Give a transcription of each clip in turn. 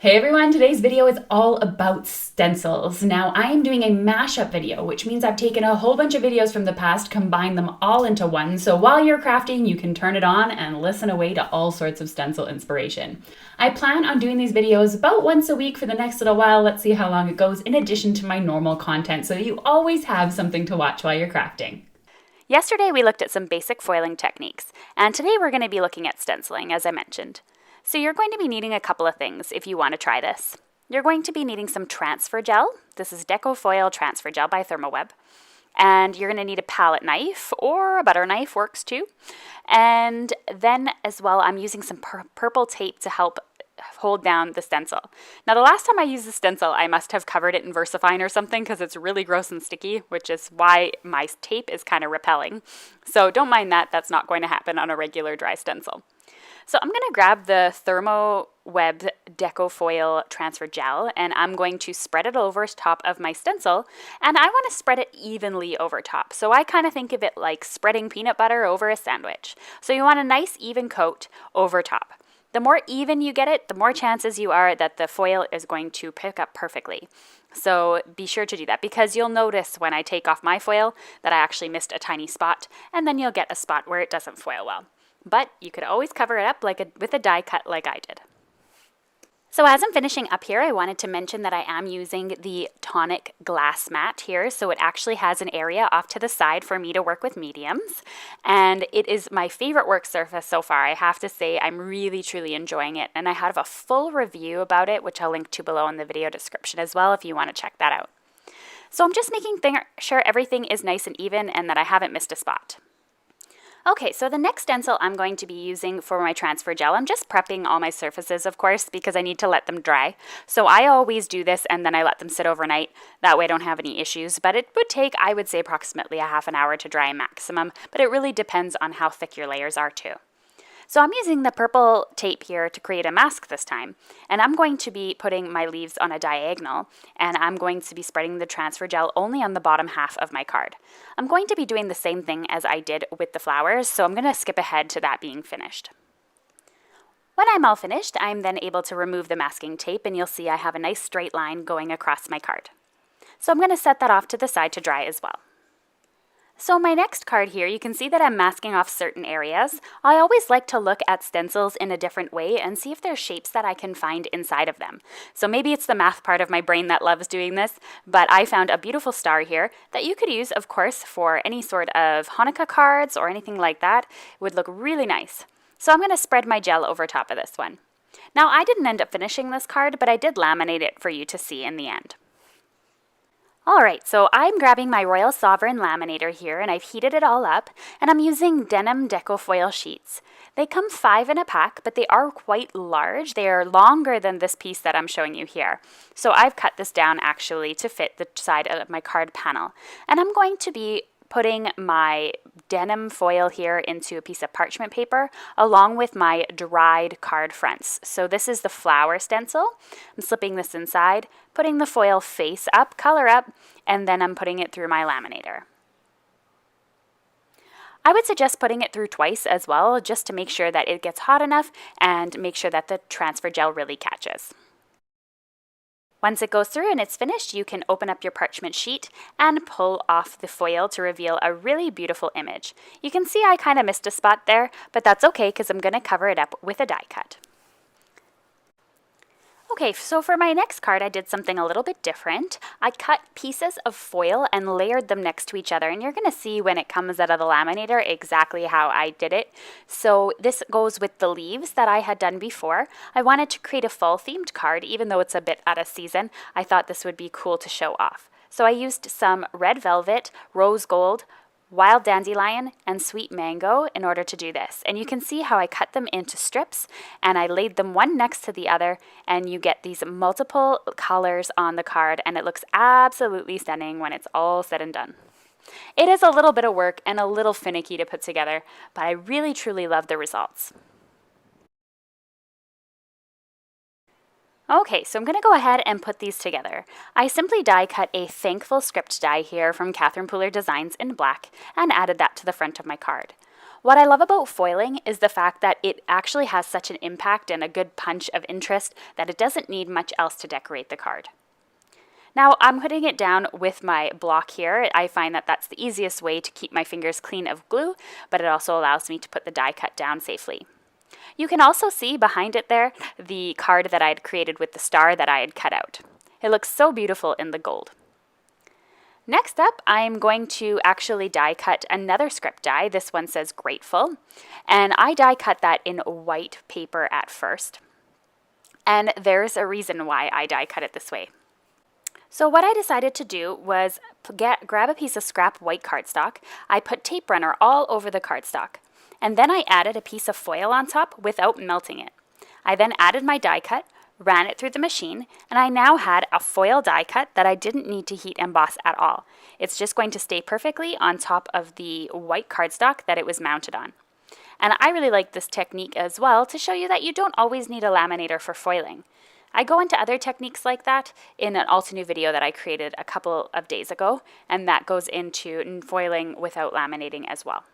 Hey everyone, today's video is all about stencils. Now I am doing a mashup video, which means I've taken a whole bunch of videos from the past, combined them all into one, so while you're crafting you can turn it on and listen away to all sorts of stencil inspiration. I plan on doing these videos about once a week for the next little while. Let's see how long it goes, in addition to my normal content, so you always have something to watch while you're crafting. Yesterday we looked at some basic foiling techniques, and today we're going to be looking at stenciling, as I mentioned. So you're going to be needing a couple of things if you want to try this. You're going to be needing some transfer gel. This is Deco Foil Transfer Gel by Thermoweb. And you're going to need a palette knife, or a butter knife works too. And then as well, I'm using some purple tape to help hold down the stencil. Now the last time I used the stencil, I must have covered it in VersaFine or something because it's really gross and sticky, which is why my tape is kind of repelling. So don't mind that, that's not going to happen on a regular dry stencil. So I'm going to grab the Thermoweb Deco Foil Transfer Gel and I'm going to spread it over top of my stencil, and I want to spread it evenly over top. So I kind of think of it like spreading peanut butter over a sandwich. So you want a nice even coat over top. The more even you get it, the more chances you are that the foil is going to pick up perfectly. So be sure to do that, because you'll notice when I take off my foil that I actually missed a tiny spot, and then you'll get a spot where it doesn't foil well. But you could always cover it up with a die cut like I did. So as I'm finishing up here, I wanted to mention that I am using the tonic glass mat here. So it actually has an area off to the side for me to work with mediums. And it is my favorite work surface so far. I have to say I'm really, truly enjoying it. And I have a full review about it, which I'll link to below in the video description as well if you want to check that out. So I'm just making sure everything is nice and even and that I haven't missed a spot. Okay, so the next stencil I'm going to be using for my transfer gel, I'm just prepping all my surfaces, of course, because I need to let them dry. So I always do this and then I let them sit overnight. That way I don't have any issues, but it would take, I would say, approximately a half an hour to dry maximum, but it really depends on how thick your layers are too. So I'm using the purple tape here to create a mask this time, and I'm going to be putting my leaves on a diagonal, and I'm going to be spreading the transfer gel only on the bottom half of my card. I'm going to be doing the same thing as I did with the flowers, so I'm going to skip ahead to that being finished. When I'm all finished, I'm then able to remove the masking tape, and you'll see I have a nice straight line going across my card. So I'm going to set that off to the side to dry as well. So my next card here, you can see that I'm masking off certain areas. I always like to look at stencils in a different way and see if there's shapes that I can find inside of them. So maybe it's the math part of my brain that loves doing this, but I found a beautiful star here that you could use, of course, for any sort of Hanukkah cards or anything like that. It would look really nice. So I'm going to spread my gel over top of this one. Now I didn't end up finishing this card, but I did laminate it for you to see in the end. Alright, so I'm grabbing my Royal Sovereign laminator here, and I've heated it all up, and I'm using denim deco foil sheets. They come 5 in a pack, but they are quite large. They are longer than this piece that I'm showing you here. So I've cut this down actually to fit the side of my card panel. And I'm going to be putting my denim foil here into a piece of parchment paper along with my dried card fronts. So this is the flower stencil. I'm slipping this inside, putting the foil face up, color up, and then I'm putting it through my laminator. I would suggest putting it through twice as well, just to make sure that it gets hot enough and make sure that the transfer gel really catches. Once it goes through and it's finished, you can open up your parchment sheet and pull off the foil to reveal a really beautiful image. You can see I kind of missed a spot there, but that's okay because I'm going to cover it up with a die cut. Okay, so for my next card, I did something a little bit different. I cut pieces of foil and layered them next to each other, and you're going to see when it comes out of the laminator exactly how I did it. So this goes with the leaves that I had done before. I wanted to create a fall-themed card, even though it's a bit out of season. I thought this would be cool to show off. So I used some red velvet, rose gold, wild dandelion, and sweet mango in order to do this. And you can see how I cut them into strips and I laid them one next to the other, and you get these multiple colors on the card, and it looks absolutely stunning when it's all said and done. It is a little bit of work and a little finicky to put together, but I really truly love the results. Okay, so I'm going to go ahead and put these together. I simply die cut a Thankful script die here from Catherine Pooler Designs in black and added that to the front of my card. What I love about foiling is the fact that it actually has such an impact and a good punch of interest that it doesn't need much else to decorate the card. Now I'm putting it down with my block here. I find that that's the easiest way to keep my fingers clean of glue, but it also allows me to put the die cut down safely. You can also see behind it there the card that I had created with the star that I had cut out. It looks so beautiful in the gold. Next up, I'm going to actually die cut another script die. This one says Grateful, and I die cut that in white paper at first. And there's a reason why I die cut it this way. So what I decided to do was grab a piece of scrap white cardstock. I put tape runner all over the cardstock, and then I added a piece of foil on top without melting it. I then added my die cut, ran it through the machine, and I now had a foil die cut that I didn't need to heat emboss at all. It's just going to stay perfectly on top of the white cardstock that it was mounted on. And I really like this technique as well to show you that you don't always need a laminator for foiling. I go into other techniques like that in an Altenew video that I created a couple of days ago, and that goes into foiling without laminating as well.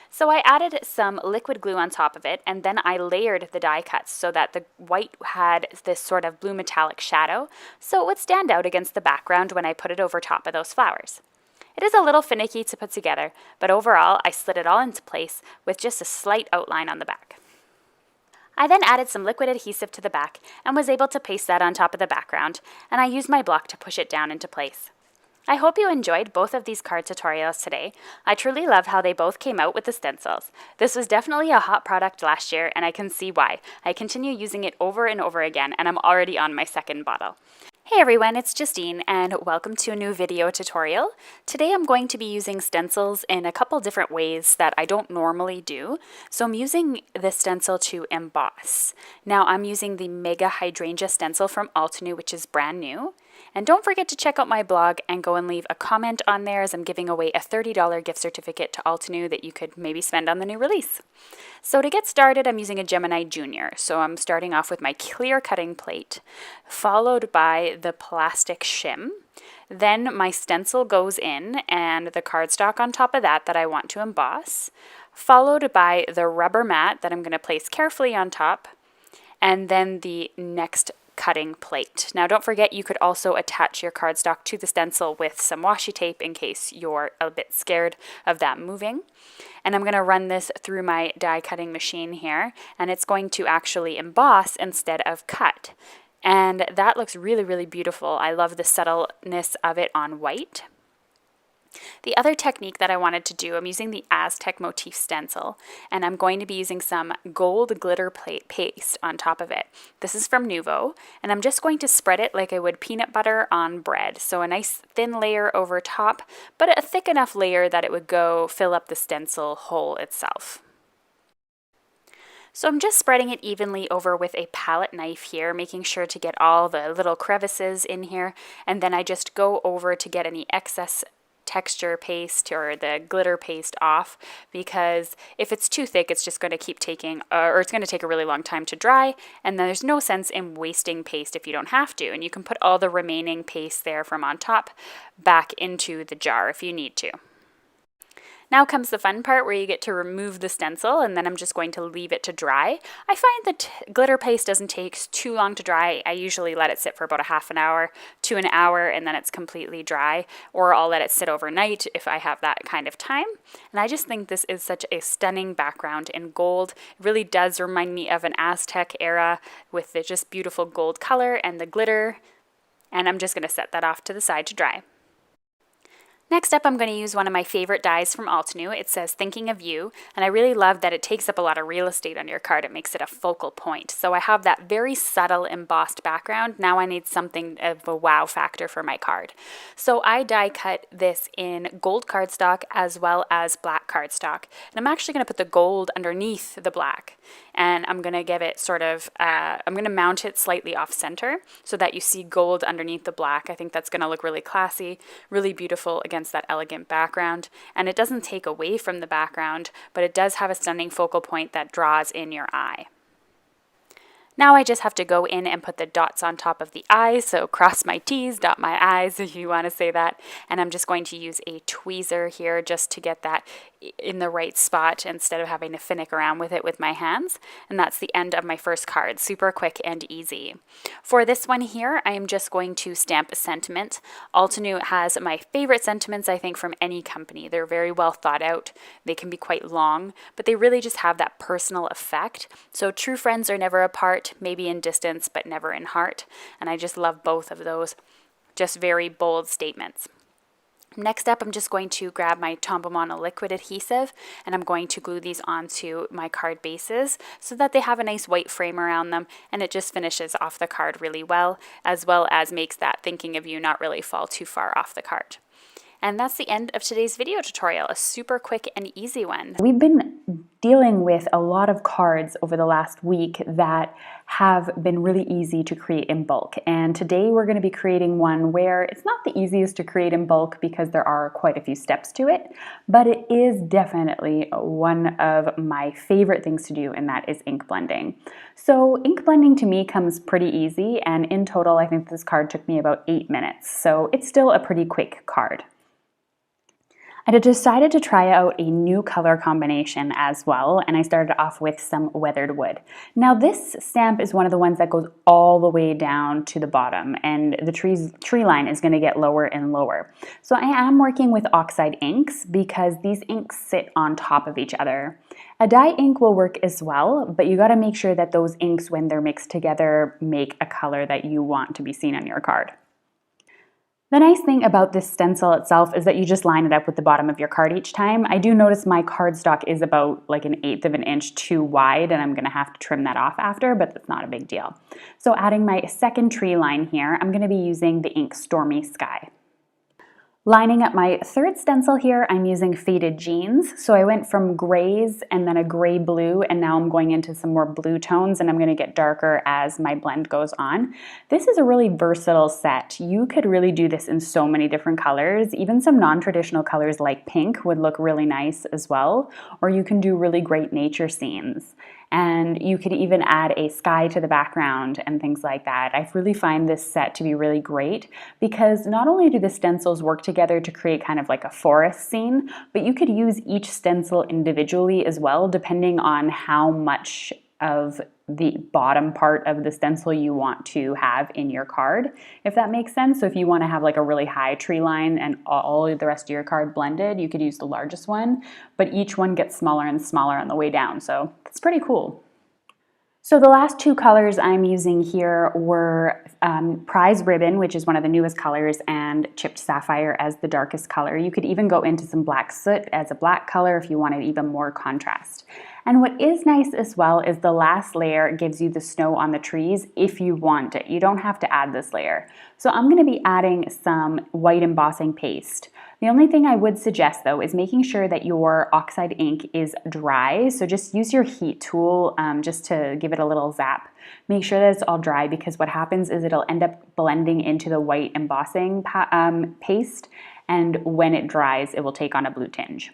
So I added some liquid glue on top of it, and then I layered the die cuts so that the white had this sort of blue metallic shadow, so it would stand out against the background when I put it over top of those flowers. It is a little finicky to put together, but overall I slid it all into place with just a slight outline on the back. I then added some liquid adhesive to the back and was able to paste that on top of the background, and I used my block to push it down into place. I hope you enjoyed both of these card tutorials today. I truly love how they both came out with the stencils. This was definitely a hot product last year, and I can see why. I continue using it over and over again, and I'm already on my second bottle. Hey everyone, it's Justine, and welcome to a new video tutorial. Today I'm going to be using stencils in a couple different ways that I don't normally do. So I'm using this stencil to emboss. Now I'm using the Mega Hydrangea stencil from Altenew, which is brand new. And don't forget to check out my blog and go and leave a comment on there, as I'm giving away a $30 gift certificate to Altenew that you could maybe spend on the new release. So to get started, I'm using a Gemini Junior. So I'm starting off with my clear cutting plate, followed by the plastic shim. Then my stencil goes in and the cardstock on top of that I want to emboss, followed by the rubber mat that I'm going to place carefully on top, and then the next cutting plate. Now don't forget, you could also attach your cardstock to the stencil with some washi tape in case you're a bit scared of that moving. And I'm going to run this through my die cutting machine here, and it's going to actually emboss instead of cut. And that looks really, really beautiful. I love the subtleness of it on white. The other technique that I wanted to do, I'm using the Aztec motif stencil, and I'm going to be using some gold glitter paste on top of it. This is from Nuvo, and I'm just going to spread it like I would peanut butter on bread. So a nice thin layer over top, but a thick enough layer that it would go fill up the stencil hole itself. So I'm just spreading it evenly over with a palette knife here, making sure to get all the little crevices in here, and then I just go over to get any excess texture paste or the glitter paste off, because if it's too thick it's just going to keep taking or it's going to take a really long time to dry, and there's no sense in wasting paste if you don't have to, and you can put all the remaining paste there from on top back into the jar if you need to. Now comes the fun part where you get to remove the stencil, and then I'm just going to leave it to dry. I find that glitter paste doesn't take too long to dry. I usually let it sit for about a half an hour to an hour, and then it's completely dry, or I'll let it sit overnight if I have that kind of time. And I just think this is such a stunning background in gold. It really does remind me of an Aztec era with the just beautiful gold color and the glitter. And I'm just going to set that off to the side to dry. Next up, I'm going to use one of my favorite dies from Altenew. It says Thinking of You, and I really love that it takes up a lot of real estate on your card. It makes it a focal point. So I have that very subtle embossed background. Now I need something of a wow factor for my card. So I die cut this in gold cardstock as well as black cardstock. And I'm actually going to put the gold underneath the black. And I'm going to give it sort of, I'm going to mount it slightly off center so that you see gold underneath the black. I think that's going to look really classy, really beautiful against that elegant background. And it doesn't take away from the background, but it does have a stunning focal point that draws in your eye. Now I just have to go in and put the dots on top of the eyes, so cross my T's, dot my I's if you want to say that. And I'm just going to use a tweezer here just to get that in the right spot instead of having to finick around with it with my hands. And that's the end of my first card, super quick and easy. For this one here, I am just going to stamp a sentiment. Altenew has my favorite sentiments, I think, from any company. They're very well thought out. They can be quite long, but they really just have that personal effect. So true friends are never apart, maybe in distance, but never in heart. And I just love both of those. Just very bold statements. Next up, I'm just going to grab my Tombow Mono liquid adhesive and I'm going to glue these onto my card bases so that they have a nice white frame around them and it just finishes off the card really well as makes that thinking of you not really fall too far off the card. And that's the end of today's video tutorial, a super quick and easy one. We've been dealing with a lot of cards over the last week that have been really easy to create in bulk. And today we're going to be creating one where it's not the easiest to create in bulk because there are quite a few steps to it, but it is definitely one of my favorite things to do, and that is ink blending. So ink blending to me comes pretty easy, and in total I think this card took me about 8 minutes. So it's still a pretty quick card. I decided to try out a new color combination as well, and I started off with some weathered wood. Now this stamp is one of the ones that goes all the way down to the bottom, and the tree line is going to get lower and lower. So I am working with oxide inks because these inks sit on top of each other. A dye ink will work as well, but you got to make sure that those inks, when they're mixed together, make a color that you want to be seen on your card. The nice thing about this stencil itself is that you just line it up with the bottom of your card each time. I do notice my cardstock is about like 1/8 of an inch too wide, and I'm going to have to trim that off after, but that's not a big deal. So adding my second tree line here, I'm going to be using the ink Stormy Sky. Lining up my third stencil here, I'm using Faded Jeans. So I went from grays and then a gray blue, and now I'm going into some more blue tones, and I'm going to get darker as my blend goes on. This is a really versatile set. You could really do this in so many different colors. Even some non-traditional colors like pink would look really nice as well, or you can do really great nature scenes. And you could even add a sky to the background and things like that. I really find this set to be really great because not only do the stencils work together to create kind of like a forest scene, but you could use each stencil individually as well, depending on how much of the bottom part of the stencil you want to have in your card, if that makes sense. So if you want to have like a really high tree line and all the rest of your card blended, you could use the largest one, but each one gets smaller and smaller on the way down. So it's pretty cool. So the last two colors I'm using here were Prize Ribbon, which is one of the newest colors, and Chipped Sapphire as the darkest color. You could even go into some Black Soot as a black color if you wanted even more contrast. And what is nice as well is the last layer gives you the snow on the trees if you want it. You don't have to add this layer. So I'm going to be adding some white embossing paste. The only thing I would suggest though is making sure that your oxide ink is dry. So just use your heat tool just to give it a little zap. Make sure that it's all dry because what happens is it'll end up blending into the white embossing paste, and when it dries it will take on a blue tinge.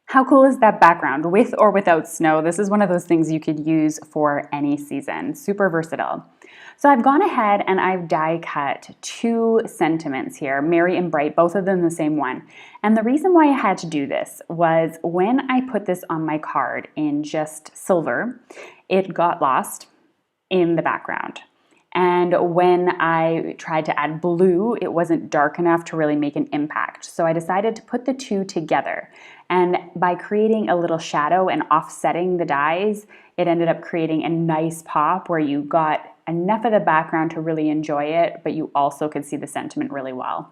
How cool is that background? With or without snow, this is one of those things you could use for any season. Super versatile. So I've gone ahead and I've die cut two sentiments here, Merry and Bright, both of them the same one. And the reason why I had to do this was when I put this on my card in just silver, it got lost in the background. And when I tried to add blue, it wasn't dark enough to really make an impact. So I decided to put the two together. And by creating a little shadow and offsetting the dyes, it ended up creating a nice pop where you got enough of the background to really enjoy it, but you also could see the sentiment really well.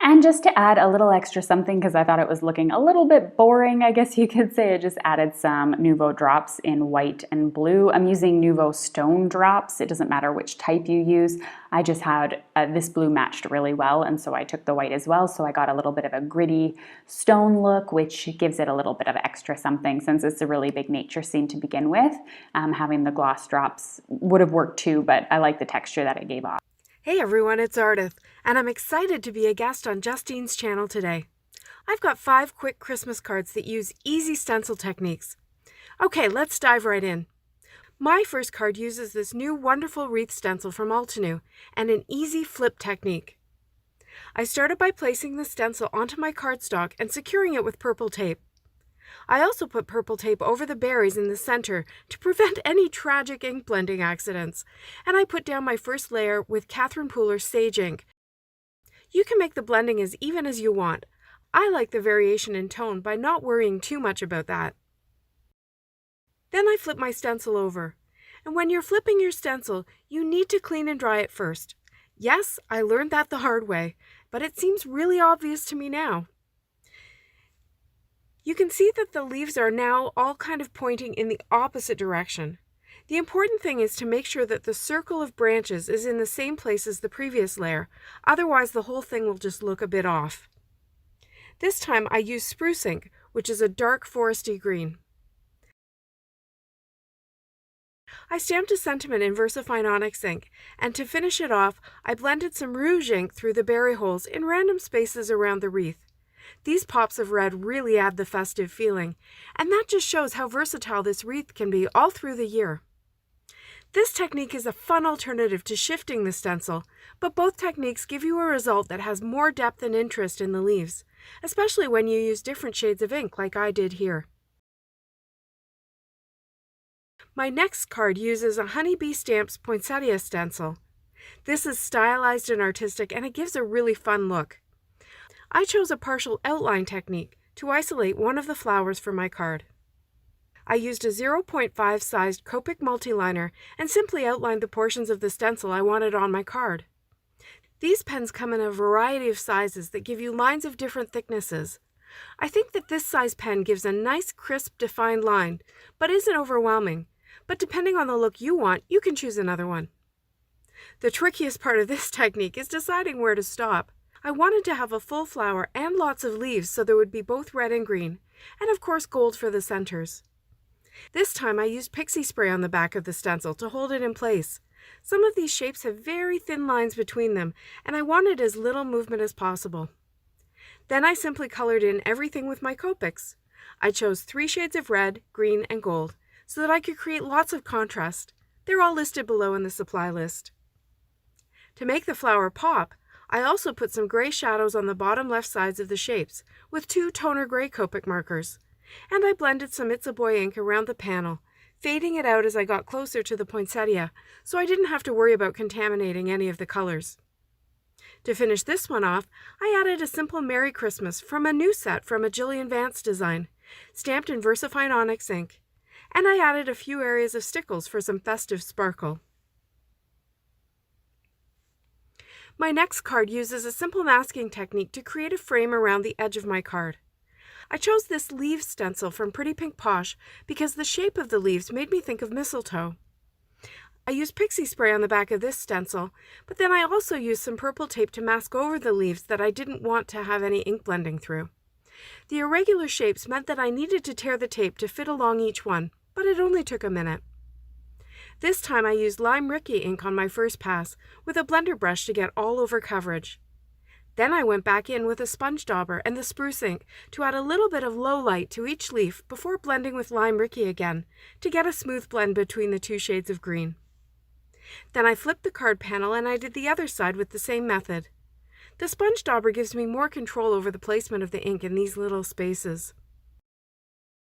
And just to add a little extra something, because I thought it was looking a little bit boring, I guess you could say, I just added some Nouveau drops in white and blue. I'm using Nouveau stone drops. It doesn't matter which type you use. I just had this blue matched really well, and so I took the white as well. So I got a little bit of a gritty stone look, which gives it a little bit of extra something since it's a really big nature scene to begin with. Having the gloss drops would have worked too, but I like the texture that it gave off. Hey everyone, it's Ardith, and I'm excited to be a guest on Justine's channel today. I've got 5 quick Christmas cards that use easy stencil techniques. Okay, let's dive right in. My first card uses this new wonderful wreath stencil from Altenew and an easy flip technique. I started by placing the stencil onto my cardstock and securing it with purple tape. I also put purple tape over the berries in the center to prevent any tragic ink blending accidents, and I put down my first layer with Catherine Pooler's Sage ink. You can make the blending as even as you want. I like the variation in tone by not worrying too much about that. Then I flip my stencil over, and when you're flipping your stencil, you need to clean and dry it first. Yes, I learned that the hard way, but it seems really obvious to me now. You can see that the leaves are now all kind of pointing in the opposite direction. The important thing is to make sure that the circle of branches is in the same place as the previous layer, otherwise the whole thing will just look a bit off. This time I used spruce ink, which is a dark foresty green. I stamped a sentiment in VersaFine Onyx ink, and to finish it off, I blended some rouge ink through the berry holes in random spaces around the wreath. These pops of red really add the festive feeling, and that just shows how versatile this wreath can be all through the year. This technique is a fun alternative to shifting the stencil, but both techniques give you a result that has more depth and interest in the leaves, especially when you use different shades of ink like I did here. My next card uses a Honeybee Stamps Poinsettia stencil. This is stylized and artistic, and it gives a really fun look. I chose a partial outline technique to isolate one of the flowers for my card. I used a 0.5 sized Copic multiliner and simply outlined the portions of the stencil I wanted on my card. These pens come in a variety of sizes that give you lines of different thicknesses. I think that this size pen gives a nice, crisp, defined line, but isn't overwhelming. But depending on the look you want, you can choose another one. The trickiest part of this technique is deciding where to stop. I wanted to have a full flower and lots of leaves so there would be both red and green, and of course gold for the centers. This time I used pixie spray on the back of the stencil to hold it in place. Some of these shapes have very thin lines between them, and I wanted as little movement as possible. Then I simply colored in everything with my Copics. I chose 3 shades of red, green, and gold, so that I could create lots of contrast. They're all listed below in the supply list. To make the flower pop, I also put some gray shadows on the bottom left sides of the shapes with 2 toner gray Copic markers, and I blended some It's a Boy ink around the panel, fading it out as I got closer to the poinsettia, so I didn't have to worry about contaminating any of the colors. To finish this one off, I added a simple Merry Christmas from a new set from a Jillian Vance design, stamped in VersaFine Onyx ink, and I added a few areas of stickles for some festive sparkle. My next card uses a simple masking technique to create a frame around the edge of my card. I chose this leaf stencil from Pretty Pink Posh because the shape of the leaves made me think of mistletoe. I used pixie spray on the back of this stencil, but then I also used some purple tape to mask over the leaves that I didn't want to have any ink blending through. The irregular shapes meant that I needed to tear the tape to fit along each one, but it only took a minute. This time I used Lime Ricky ink on my first pass with a blender brush to get all over coverage. Then I went back in with a sponge dauber and the spruce ink to add a little bit of low light to each leaf before blending with Lime Ricky again to get a smooth blend between the 2 shades of green. Then I flipped the card panel and I did the other side with the same method. The sponge dauber gives me more control over the placement of the ink in these little spaces.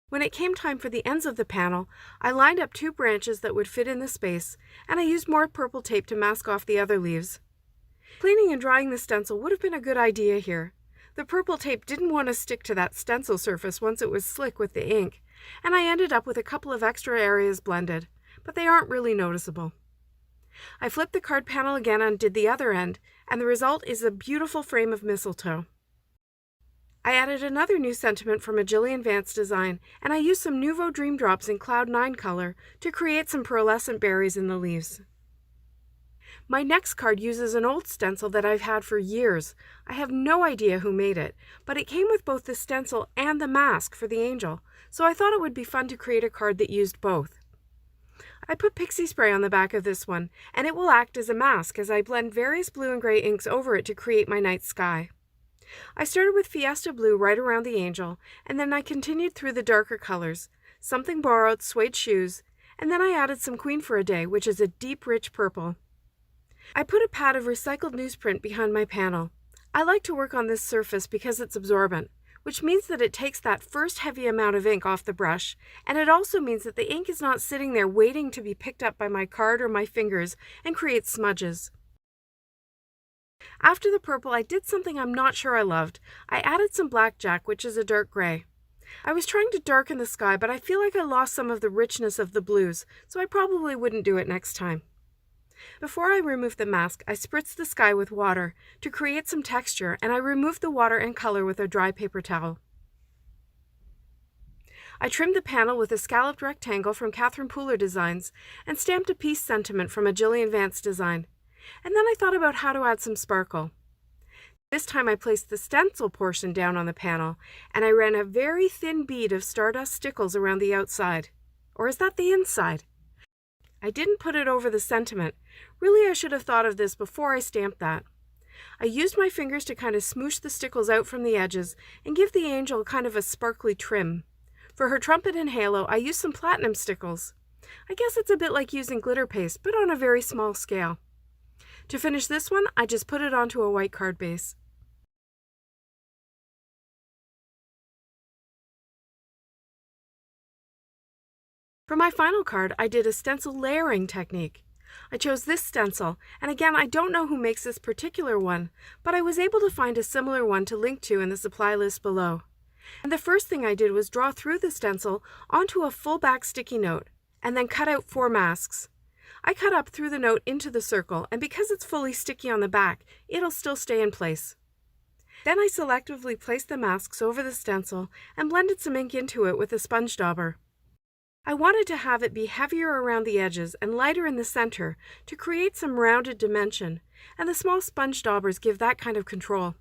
When it came time for the ends of the panel, I lined up 2 branches that would fit in the space, and I used more purple tape to mask off the other leaves. Cleaning and drying the stencil would have been a good idea here. The purple tape didn't want to stick to that stencil surface once it was slick with the ink, and I ended up with a couple of extra areas blended, but they aren't really noticeable. I flipped the card panel again and did the other end, and the result is a beautiful frame of mistletoe. I added another new sentiment from a Jillian Vance design, and I used some Nouveau Dream Drops in Cloud 9 color to create some pearlescent berries in the leaves. My next card uses an old stencil that I've had for years. I have no idea who made it, but it came with both the stencil and the mask for the angel, so I thought it would be fun to create a card that used both. I put pixie spray on the back of this one, and it will act as a mask as I blend various blue and gray inks over it to create my night sky. I started with Fiesta Blue right around the angel, and then I continued through the darker colors, Something Borrowed, Suede Shoes, and then I added some Queen for a Day, which is a deep, rich purple. I put a pad of recycled newsprint behind my panel. I like to work on this surface because it's absorbent, which means that it takes that first heavy amount of ink off the brush, and it also means that the ink is not sitting there waiting to be picked up by my card or my fingers and create smudges. After the purple, I did something I'm not sure I loved. I added some blackjack, which is a dark gray. I was trying to darken the sky, but I feel like I lost some of the richness of the blues, so I probably wouldn't do it next time. Before I removed the mask, I spritzed the sky with water to create some texture, and I removed the water and color with a dry paper towel. I trimmed the panel with a scalloped rectangle from Catherine Pooler Designs and stamped a peace sentiment from a Gillian Vance design. And then I thought about how to add some sparkle. This time I placed the stencil portion down on the panel, and I ran a very thin bead of stardust stickles around the outside. Or is that the inside? I didn't put it over the sentiment. Really, I should have thought of this before I stamped that. I used my fingers to kind of smoosh the stickles out from the edges and give the angel kind of a sparkly trim. For her trumpet and halo, I used some platinum stickles. I guess it's a bit like using glitter paste, but on a very small scale. To finish this one, I just put it onto a white card base. For my final card, I did a stencil layering technique. I chose this stencil, and again, I don't know who makes this particular one, but I was able to find a similar one to link to in the supply list below. And the first thing I did was draw through the stencil onto a full back sticky note, and then cut out 4 masks. I cut up through the note into the circle, and because it's fully sticky on the back, it'll still stay in place. Then I selectively placed the masks over the stencil and blended some ink into it with a sponge dauber. I wanted to have it be heavier around the edges and lighter in the center to create some rounded dimension, and the small sponge daubers give that kind of control.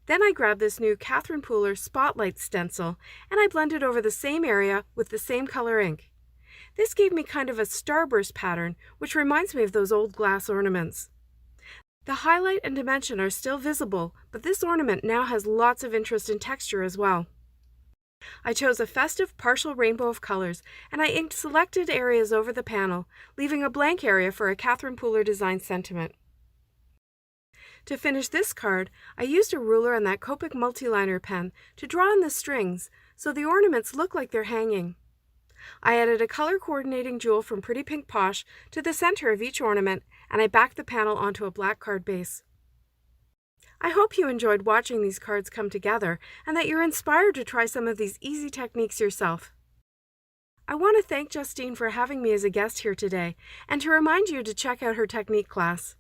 Then I grabbed this new Catherine Pooler Spotlight stencil and I blended over the same area with the same color ink. This gave me kind of a starburst pattern, which reminds me of those old glass ornaments. The highlight and dimension are still visible, but this ornament now has lots of interest in texture as well. I chose a festive partial rainbow of colors, and I inked selected areas over the panel, leaving a blank area for a Catherine Pooler Design sentiment. To finish this card, I used a ruler and that Copic multiliner pen to draw in the strings, so the ornaments look like they're hanging. I added a color coordinating jewel from Pretty Pink Posh to the center of each ornament, and I backed the panel onto a black card base. I hope you enjoyed watching these cards come together and that you're inspired to try some of these easy techniques yourself. I want to thank Justine for having me as a guest here today and to remind you to check out her technique class.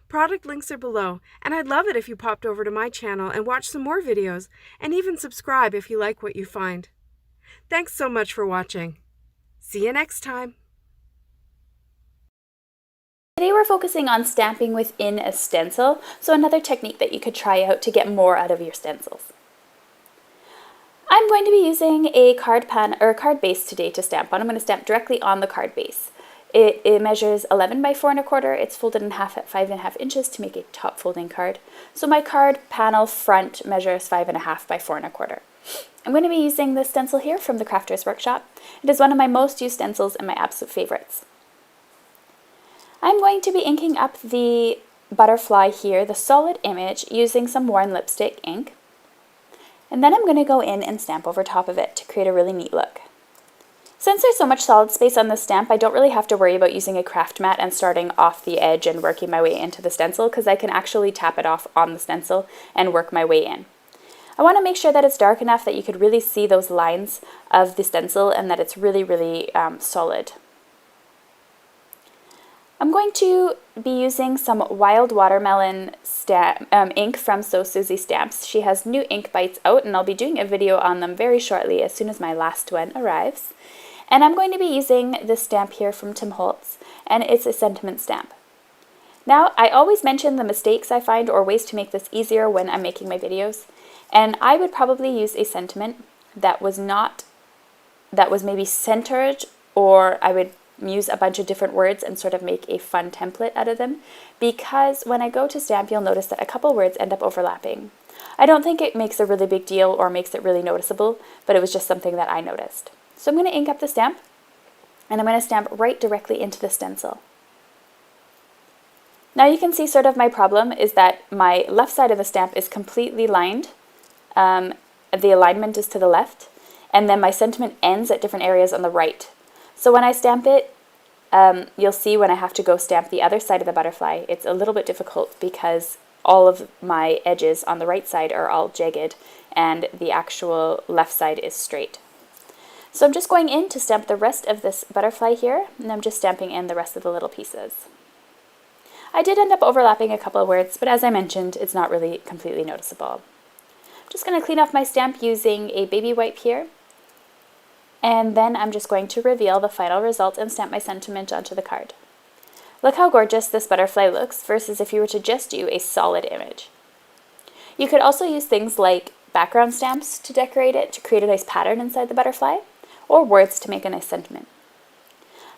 Product links are below, and I'd love it if you popped over to my channel and watched some more videos and even subscribe if you like what you find. Thanks so much for watching. See you next time. Today we're focusing on stamping within a stencil, so another technique that you could try out to get more out of your stencils. I'm going to be using a card base today to stamp on. I'm going to stamp directly on the card base. It measures 11 by 4 1/4. It's folded in half at 5 1/2 inches to make a top folding card. So my card panel front measures 5 1/2 by 4 1/4. I'm going to be using this stencil here from the Crafters Workshop. It is one of my most used stencils and my absolute favorites. I'm going to be inking up the butterfly here, the solid image, using some worn lipstick ink. And then I'm going to go in and stamp over top of it to create a really neat look. Since there's so much solid space on this stamp, I don't really have to worry about using a craft mat and starting off the edge and working my way into the stencil, because I can actually tap it off on the stencil and work my way in. I want to make sure that it's dark enough that you could really see those lines of the stencil and that it's really, really solid. I'm going to be using some Wild Watermelon ink from So Susie Stamps. She has new ink bites out, and I'll be doing a video on them very shortly as soon as my last one arrives. And I'm going to be using this stamp here from Tim Holtz, and it's a sentiment stamp. Now, I always mention the mistakes I find or ways to make this easier when I'm making my videos, and I would probably use a sentiment that was maybe centered, or I would use a bunch of different words and sort of make a fun template out of them, because when I go to stamp, you'll notice that a couple words end up overlapping. I don't think it makes a really big deal or makes it really noticeable, but it was just something that I noticed. So I'm going to ink up the stamp, And I'm going to stamp right directly into the stencil. Now you can see sort of my problem is that my left side of the stamp is completely lined. The alignment is to the left, and then my sentiment ends at different areas on the right. So when I stamp it, you'll see when I have to go stamp the other side of the butterfly, it's a little bit difficult because all of my edges on the right side are all jagged and the actual left side is straight. So I'm just going in to stamp the rest of this butterfly here, and I'm just stamping in the rest of the little pieces. I did end up overlapping a couple of words, but as I mentioned, it's not really completely noticeable. I'm just going to clean off my stamp using a baby wipe here, and then I'm just going to reveal the final result and stamp my sentiment onto the card. Look how gorgeous this butterfly looks versus if you were to just do a solid image. You could also use things like background stamps to decorate it, to create a nice pattern inside the butterfly, or words to make a nice sentiment.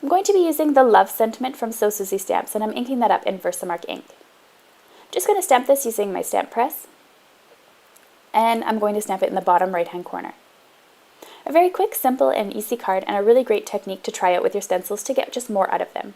I'm going to be using the Love sentiment from So Susie Stamps, and I'm inking that up in Versamark ink. I'm just going to stamp this using my stamp press, and I'm going to stamp it in the bottom right hand corner. A very quick, simple, and easy card, and a really great technique to try out with your stencils to get just more out of them.